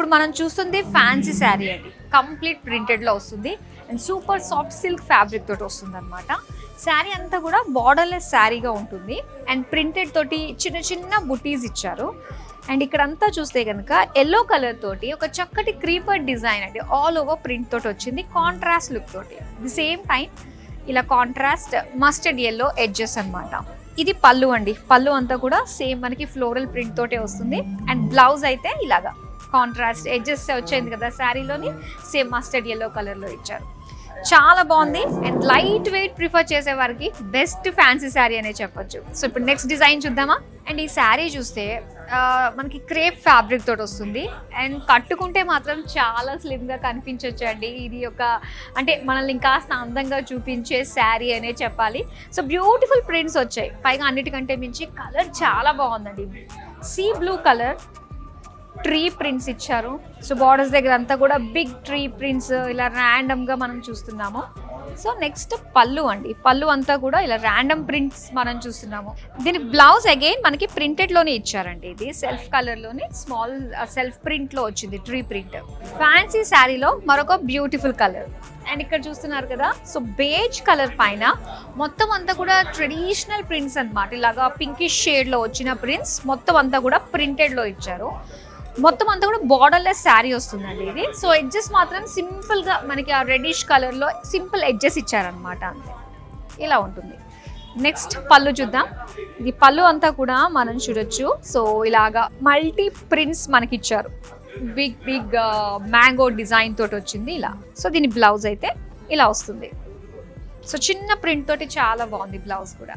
ఇప్పుడు మనం చూస్తుంది ఫ్యాన్సీ శారీ అండి, కంప్లీట్ ప్రింటెడ్లో వస్తుంది and super soft silk fabric తోటి వస్తుంది అనమాట. శారీ అంతా కూడా బార్డర్లెస్ శారీగా ఉంటుంది అండ్ ప్రింటెడ్ తోటి చిన్న చిన్న బుటీస్ ఇచ్చారు. అండ్ ఇక్కడంతా చూస్తే కనుక ఎల్లో కలర్ తోటి ఒక చక్కటి క్రీపర్ డిజైన్ అండి, ఆల్ ఓవర్ ప్రింట్ తోటి వచ్చింది, కాంట్రాస్ట్ లుక్ తోటి. ది సేమ్ టైం ఇలా కాంట్రాస్ట్ మస్టర్డ్ ఎల్లో ఎడ్జెస్ అనమాట. ఇది పళ్ళు అండి, పళ్ళు అంతా కూడా సేమ్ మనకి ఫ్లోరల్ ప్రింట్ తోటే వస్తుంది అండ్ బ్లౌజ్ అయితే ఇలాగా కాంట్రాస్ట్ ఎడ్జెస్ వచ్చేది కదా శారీలోని, సేమ్ మస్టర్డ్ ఎల్లో కలర్లో ఇచ్చారు. చాలా బాగుంది అండ్ లైట్ వెయిట్ ప్రిఫర్ చేసే వారికి బెస్ట్ ఫ్యాన్సీ శారీ అనే చెప్పొచ్చు. సో ఇప్పుడు నెక్స్ట్ డిజైన్ చూద్దామా. అండ్ ఈ శారీ చూస్తే మనకి క్రేప్ ఫ్యాబ్రిక్ తోటి వస్తుంది అండ్ కట్టుకుంటే మాత్రం చాలా స్లిమ్గా కనిపించవచ్చు అండి. ఇది ఒక అంటే మనల్ని ఇంకాస్త అందంగా చూపించే శారీ అనే చెప్పాలి. సో బ్యూటిఫుల్ ప్రింట్స్ వచ్చాయి, పైగా అన్నిటికంటే మించి కలర్ చాలా బాగుందండి. Sea blue colour, tree prints ఇచ్చారు. సో బార్డర్స్ దగ్గర అంతా కూడా బిగ్ ట్రీ ప్రింట్స్ ఇలా ర్యాండమ్గా మనం చూస్తున్నాము. సో నెక్స్ట్ పళ్ళు అండి, పళ్ళు అంతా కూడా ఇలా ర్యాండమ్ ప్రింట్స్ మనం చూస్తున్నాము. దీని బ్లౌజ్ అగైన్ మనకి ప్రింటెడ్లోనే ఇచ్చారండి, ఇది సెల్ఫ్ కలర్లోనే స్మాల్ సెల్ఫ్ ప్రింట్లో వచ్చింది, ట్రీ ప్రింట్. ఫ్యాన్సీ శారీలో మరొక బ్యూటిఫుల్ కలర్ అండ్ ఇక్కడ చూస్తున్నారు కదా. సో బేజ్ కలర్ పైన మొత్తం అంతా కూడా ట్రెడిషనల్ ప్రింట్స్ అనమాట, ఇలాగా పింకిష్ షేడ్లో వచ్చిన ప్రింట్స్ మొత్తం అంతా కూడా ప్రింటెడ్లో ఇచ్చారు. మొత్తం అంతా కూడా బార్డర్లెస్ శారీ వస్తుందండి ఇది. సో ఎడ్జెస్ మాత్రం సింపుల్గా మనకి ఆ రెడిష్ కలర్లో సింపుల్ ఎడ్జెస్ ఇచ్చారనమాట, అంతే ఇలా ఉంటుంది. నెక్స్ట్ పళ్ళు చూద్దాం. ఇది పళ్ళు అంతా కూడా మనం చూడొచ్చు. సో ఇలాగా మల్టీ ప్రింట్స్ మనకి ఇచ్చారు, బిగ్ బిగ్ మ్యాంగో డిజైన్ తోటి వచ్చింది ఇలా. సో దీని బ్లౌజ్ అయితే ఇలా వస్తుంది. సో చిన్న ప్రింట్ తోటి చాలా బాగుంది బ్లౌజ్ కూడా.